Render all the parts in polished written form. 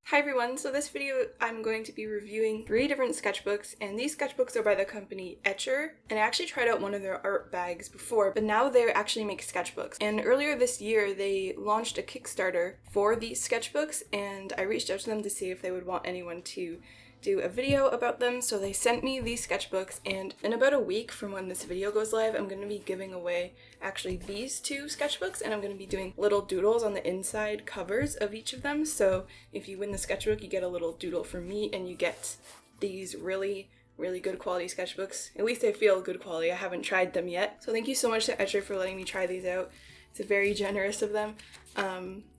Hi everyone, so this video I'm going to be reviewing 3 different sketchbooks, and these sketchbooks are by the company Etchr, and I actually tried out one of their art bags before, but now they actually make sketchbooks. And earlier this year they launched a Kickstarter for these sketchbooks, and I reached out to them to see if they would want anyone to do a video about them, so they sent me these sketchbooks, and in about a week from when this video goes live, I'm going to be giving away actually these 2 sketchbooks, and I'm going to be doing little doodles on the inside covers of each of them. So if you win the sketchbook, you get a little doodle from me, and you get these really good quality sketchbooks. At least they feel good quality. I haven't tried them yet. So thank you so much to Etchr for letting me try these out. It's very generous of them.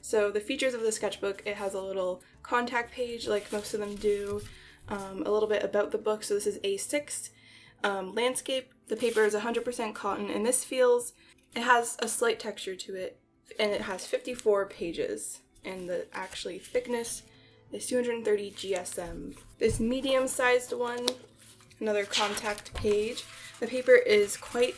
So the features of the sketchbook, it has a little contact page like most of them do. A little bit about the book. So this is A6 landscape. The paper is 100% cotton, and this it has a slight texture to it, and it has 54 pages, and the actually thickness is 230 GSM. This medium-sized one, another contact page. The paper is quite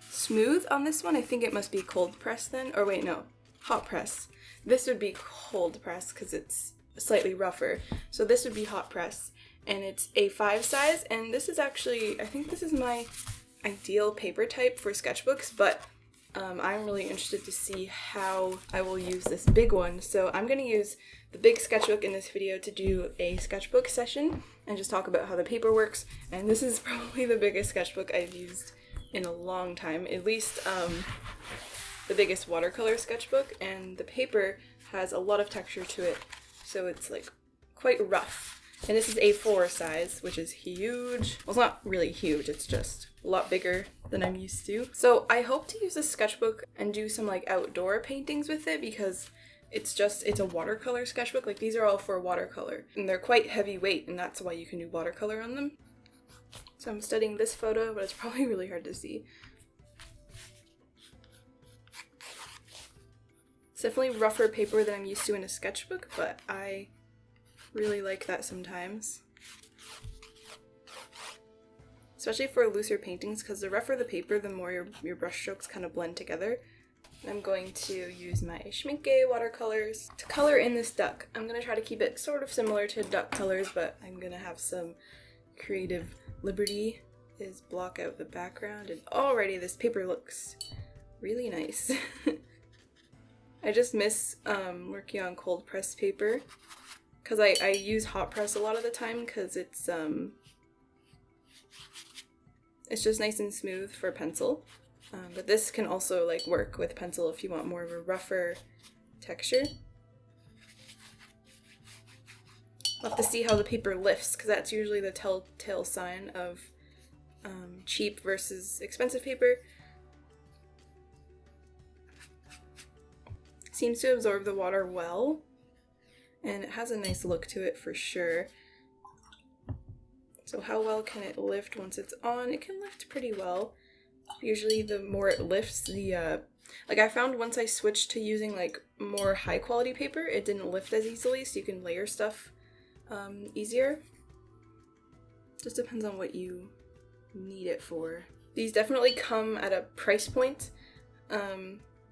smooth on this one. I think it must be cold press then, or wait, no, hot press. This would be cold press because it's slightly rougher. So this would be hot press. And it's A5 size, and this is actually, I think this is my ideal paper type for sketchbooks, but I'm really interested to see how I will use this big one. So I'm going to use the big sketchbook in this video to do a sketchbook session and just talk about how the paper works, and this is probably the biggest sketchbook I've used in a long time, at least the biggest watercolor sketchbook, and the paper has a lot of texture to it, so it's like quite rough. And this is A4 size, which is huge. Well, it's not really huge, it's just a lot bigger than I'm used to. So I hope to use this sketchbook and do some like outdoor paintings with it, because it's a watercolor sketchbook. Like, these are all for watercolor, and they're quite heavyweight, and that's why you can do watercolor on them. So I'm studying this photo, but it's probably really hard to see. It's definitely rougher paper than I'm used to in a sketchbook, but I really like that sometimes, especially for looser paintings, because the rougher the paper, the more your brush strokes kind of blend together. I'm going to use my Schmincke watercolors to color in this duck. I'm going to try to keep it sort of similar to duck colors, but I'm going to have some creative liberty, is block out the background, and already this paper looks really nice. I just miss working on cold press paper, because I use hot press a lot of the time, because it's just nice and smooth for pencil. But this can also like work with pencil if you want more of a rougher texture. We'll have to see how the paper lifts, because that's usually the telltale sign of cheap versus expensive paper. Seems to absorb the water well, and it has a nice look to it for sure. So how well can it lift once it's on? It can lift pretty well. Usually the more it lifts, like I found once I switched to using like more high quality paper, it didn't lift as easily, so you can layer stuff easier. Just depends on what you need it for. These definitely come at a price point.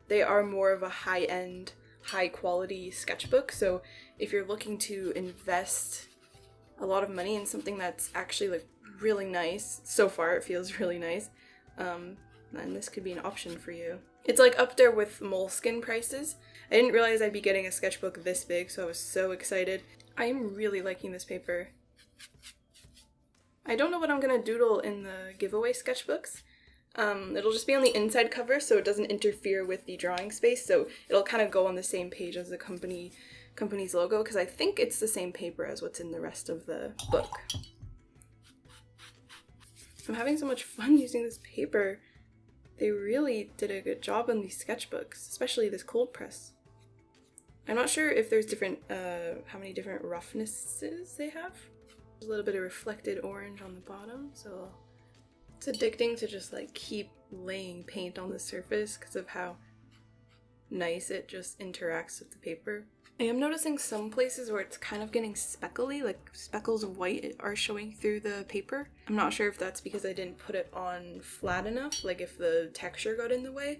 They are more of a high-end, high-quality sketchbook, so if you're looking to invest a lot of money in something that's actually like really nice, so far it feels really nice, then this could be an option for you. It's like up there with Moleskine prices. I didn't realize I'd be getting a sketchbook this big, so I was so excited. I am really liking this paper. I don't know what I'm gonna doodle in the giveaway sketchbooks. It'll just be on the inside cover, so it doesn't interfere with the drawing space, so it'll kind of go on the same page as the company's logo, because I think it's the same paper as what's in the rest of the book. I'm having so much fun using this paper. They really did a good job on these sketchbooks, especially this cold press. I'm not sure if there's how many different roughnesses they have. There's a little bit of reflected orange on the bottom, so it's addicting to just like keep laying paint on the surface because of how nice it just interacts with the paper. I am noticing some places where it's kind of getting speckly, like speckles of white are showing through the paper. I'm not sure if that's because I didn't put it on flat enough, like if the texture got in the way,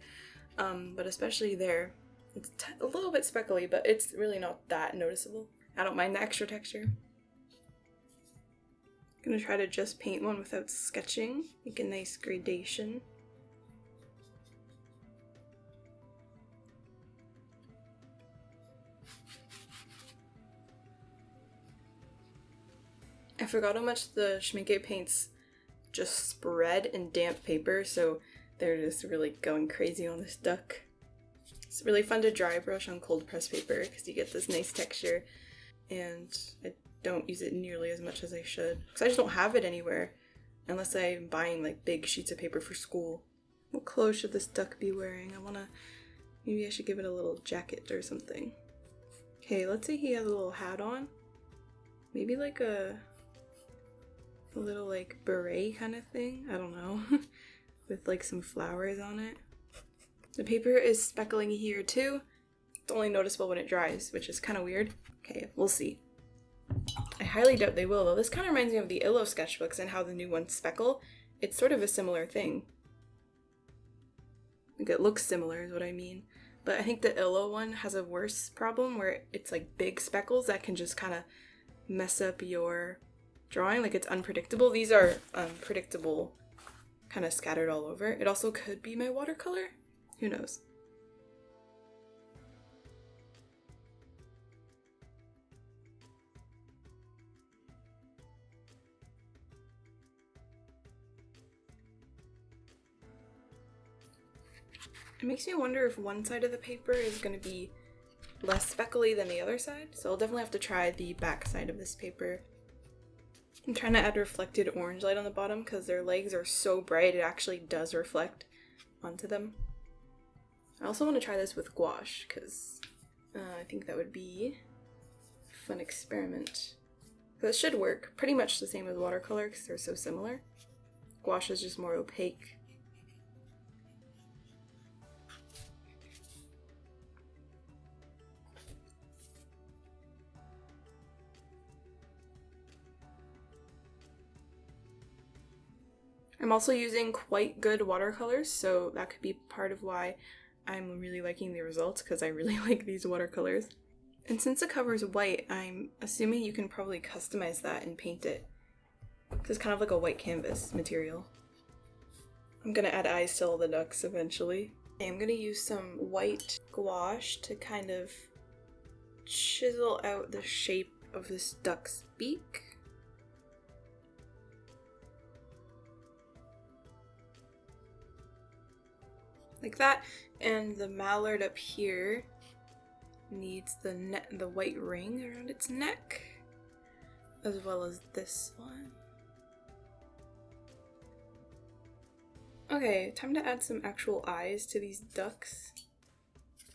but especially there, it's a little bit speckly, but it's really not that noticeable. I don't mind the extra texture. I'm gonna try to just paint one without sketching, make a nice gradation. I forgot how much the Schmincke paints just spread in damp paper, so they're just really going crazy on this duck. It's really fun to dry brush on cold press paper because you get this nice texture, and I don't use it nearly as much as I should because I just don't have it anywhere unless I'm buying like big sheets of paper for school. What clothes should this duck be wearing? Maybe I should give it a little jacket or something. Okay, let's say he has a little hat on. Maybe like a little like beret kind of thing, I don't know, with like some flowers on it. The paper is speckling here too. It's only noticeable when it dries, which is kind of weird. Okay, we'll see. I highly doubt they will though. This kind of reminds me of the Illo sketchbooks and how the new ones speckle. It's sort of a similar thing. Like it looks similar is what I mean. But I think the Illo one has a worse problem where it's like big speckles that can just kind of mess up your drawing. Like it's unpredictable. These are predictable, kind of scattered all over. It also could be my watercolor. Who knows? It makes me wonder if one side of the paper is going to be less speckly than the other side. So I'll definitely have to try the back side of this paper. I'm trying to add reflected orange light on the bottom because their legs are so bright it actually does reflect onto them. I also want to try this with gouache because I think that would be a fun experiment. This should work pretty much the same as watercolor because they're so similar. Gouache is just more opaque. I'm also using quite good watercolors, so that could be part of why I'm really liking the results, because I really like these watercolors. And since the cover is white, I'm assuming you can probably customize that and paint it. It's kind of like a white canvas material. I'm gonna add eyes to all the ducks eventually. I'm gonna use some white gouache to kind of chisel out the shape of this duck's beak. Like that, and the mallard up here needs the white ring around its neck, as well as this one. Okay, time to add some actual eyes to these ducks.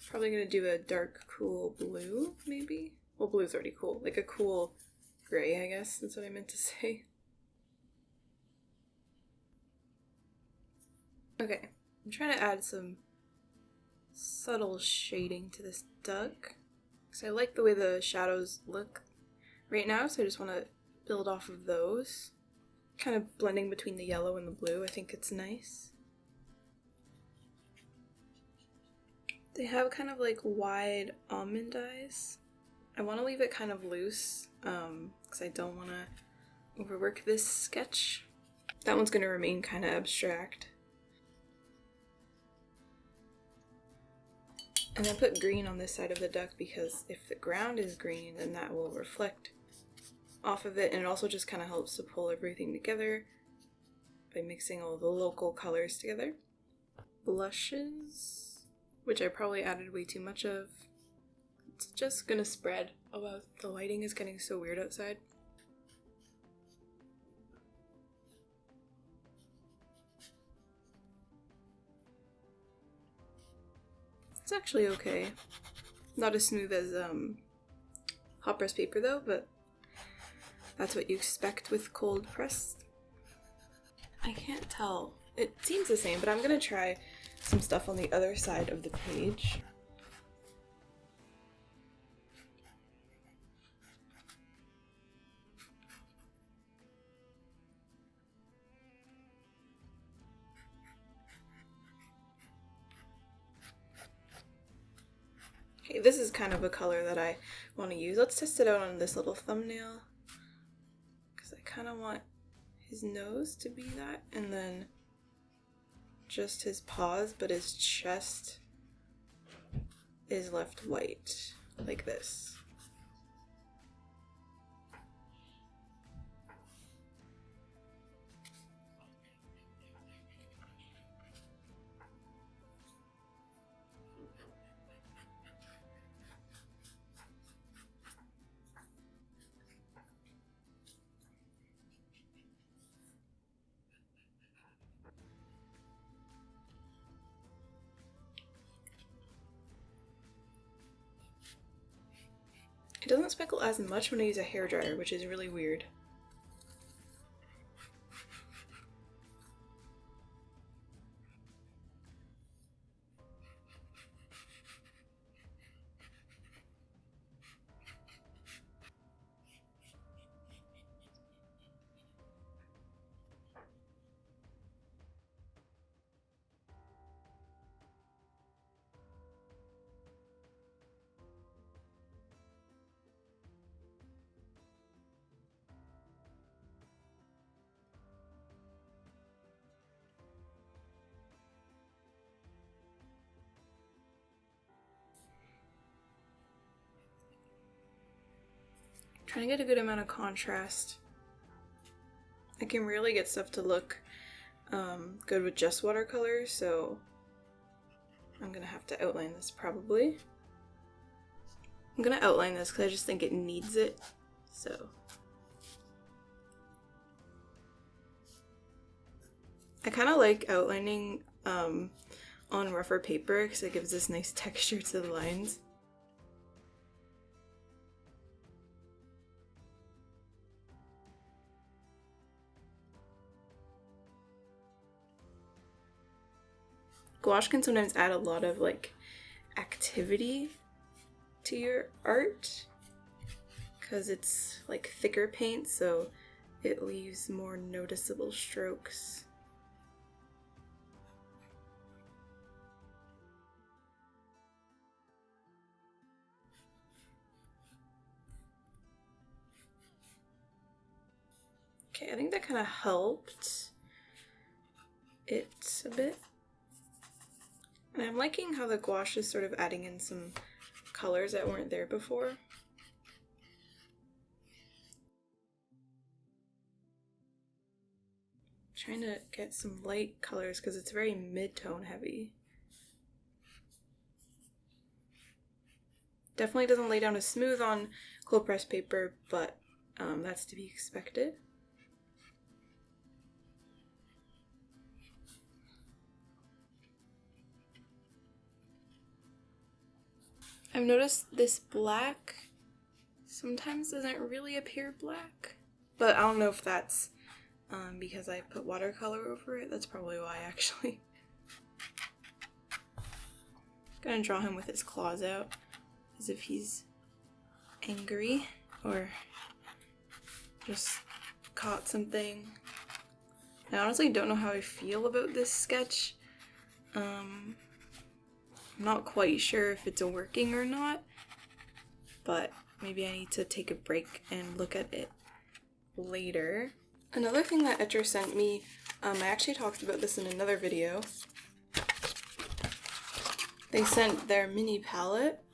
Probably gonna do a dark, cool blue, maybe? Well, blue's already cool. Like a cool gray, I guess, that's what I meant to say. Okay. I'm trying to add some subtle shading to this duck because I like the way the shadows look right now, so I just want to build off of those. Kind of blending between the yellow and the blue, I think it's nice. They have kind of like wide almond eyes. I want to leave it kind of loose because I don't want to overwork this sketch. That one's going to remain kind of abstract. And I put green on this side of the duck because if the ground is green, then that will reflect off of it, and it also just kind of helps to pull everything together by mixing all the local colors together. Blushes, which I probably added way too much of. It's just gonna spread. Oh wow, the lighting is getting so weird outside. It's actually okay. Not as smooth as hot press paper though, but that's what you expect with cold pressed. I can't tell. It seems the same, but I'm gonna try some stuff on the other side of the page. Okay, this is kind of a color that I want to use. Let's test it out on this little thumbnail, because I kind of want his nose to be that, and then just his paws, but his chest is left white, like this. It doesn't speckle as much when I use a hairdryer, which is really weird. Trying to get a good amount of contrast. I can really get stuff to look good with just watercolor, so I'm gonna have to outline this probably. I'm gonna outline this because I just think it needs it, so. I kind of like outlining on rougher paper because it gives this nice texture to the lines. Gouache can sometimes add a lot of like activity to your art because it's like thicker paint, so it leaves more noticeable strokes. Okay, I think that kind of helped it a bit. And I'm liking how the gouache is sort of adding in some colors that weren't there before. Trying to get some light colors because it's very mid-tone heavy. Definitely doesn't lay down as smooth on cold press paper, but that's to be expected. I've noticed this black sometimes doesn't really appear black, but I don't know if that's because I put watercolor over it. That's probably why, actually. Gonna draw him with his claws out as if he's angry or just caught something. I honestly don't know how I feel about this sketch. I'm not quite sure if it's working or not, but maybe I need to take a break and look at it later. Another thing that Etchr sent me, I actually talked about this in another video. They sent their mini palette,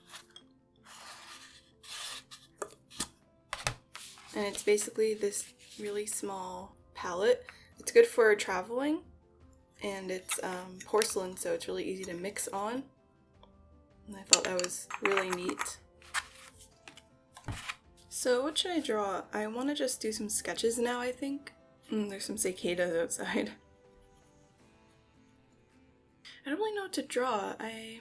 and it's basically this really small palette. It's good for traveling, and it's porcelain, so it's really easy to mix on. And I thought that was really neat. So what should I draw? I want to just do some sketches now, I think. There's some cicadas outside. I don't really know what to draw. I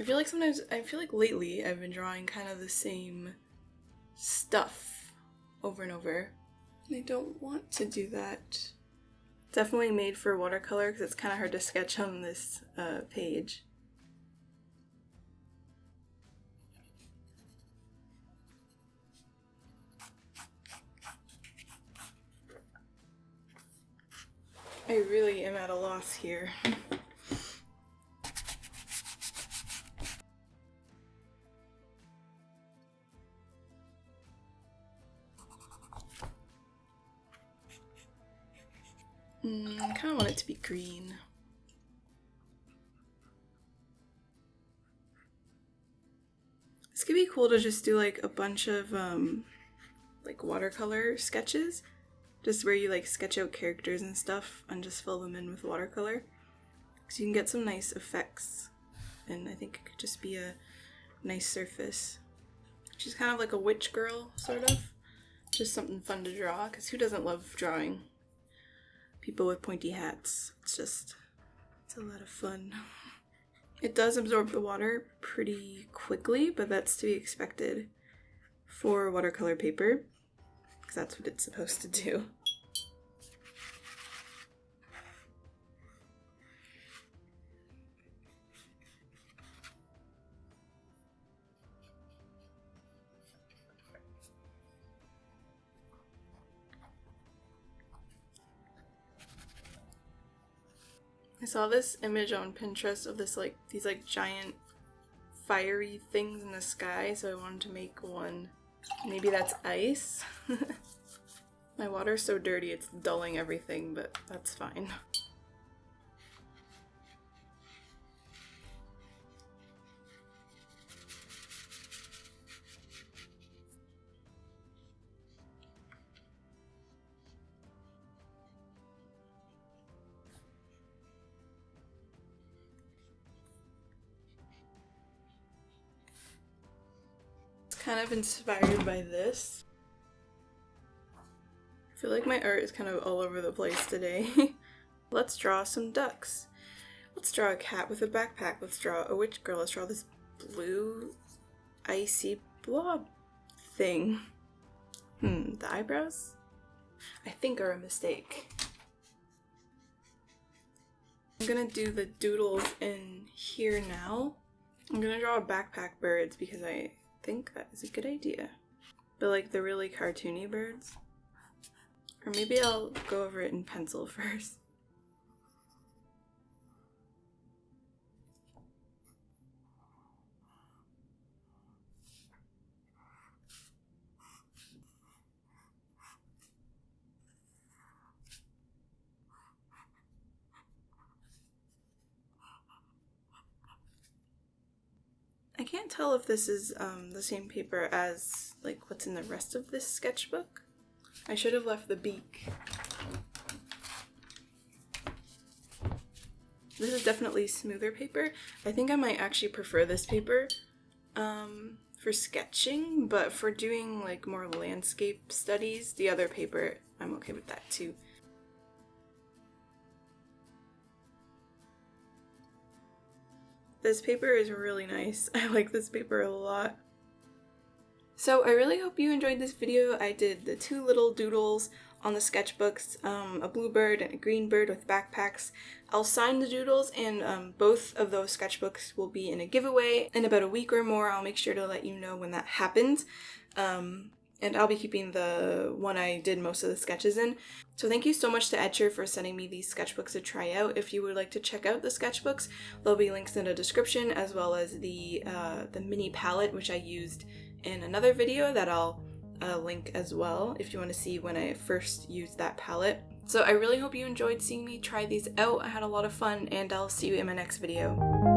feel like lately I've been drawing kind of the same stuff over and over. I don't want to do that. Definitely made for watercolor because it's kind of hard to sketch on this page. I really am at a loss here. I kind of want it to be green. This could be cool to just do like a bunch of like watercolor sketches, just where you like sketch out characters and stuff and just fill them in with watercolor. So you can get some nice effects, and I think it could just be a nice surface. She's kind of like a witch girl, sort of. Just something fun to draw, because who doesn't love drawing people with pointy hats? It's a lot of fun. It does absorb the water pretty quickly, but that's to be expected for watercolor paper, because that's what it's supposed to do. I saw this image on Pinterest of these giant fiery things in the sky, so I wanted to make one. Maybe that's ice? My water's so dirty it's dulling everything, but that's fine. Kind of inspired by this. I feel like my art is kind of all over the place today. Let's draw some ducks. Let's draw a cat with a backpack. Let's draw a witch girl. Let's draw this blue icy blob thing. The eyebrows, I think, are a mistake. I'm gonna do the doodles in here now. I'm gonna draw backpack birds because I think that is a good idea. But like the really cartoony birds. Or maybe I'll go over it in pencil first. I can't tell if this is the same paper as like what's in the rest of this sketchbook. I should have left the beak. This is definitely smoother paper. I think I might actually prefer this paper for sketching, but for doing like more landscape studies, the other paper, I'm okay with that too. This paper is really nice. I like this paper a lot. So I really hope you enjoyed this video. I did the two little doodles on the sketchbooks, a blue bird and a green bird with backpacks. I'll sign the doodles, and both of those sketchbooks will be in a giveaway in about a week or more. I'll make sure to let you know when that happens. And I'll be keeping the one I did most of the sketches in. So thank you so much to Etchr for sending me these sketchbooks to try out. If you would like to check out the sketchbooks, there'll be links in the description, as well as the mini palette, which I used in another video that I'll link as well if you want to see when I first used that palette. So I really hope you enjoyed seeing me try these out. I had a lot of fun, and I'll see you in my next video.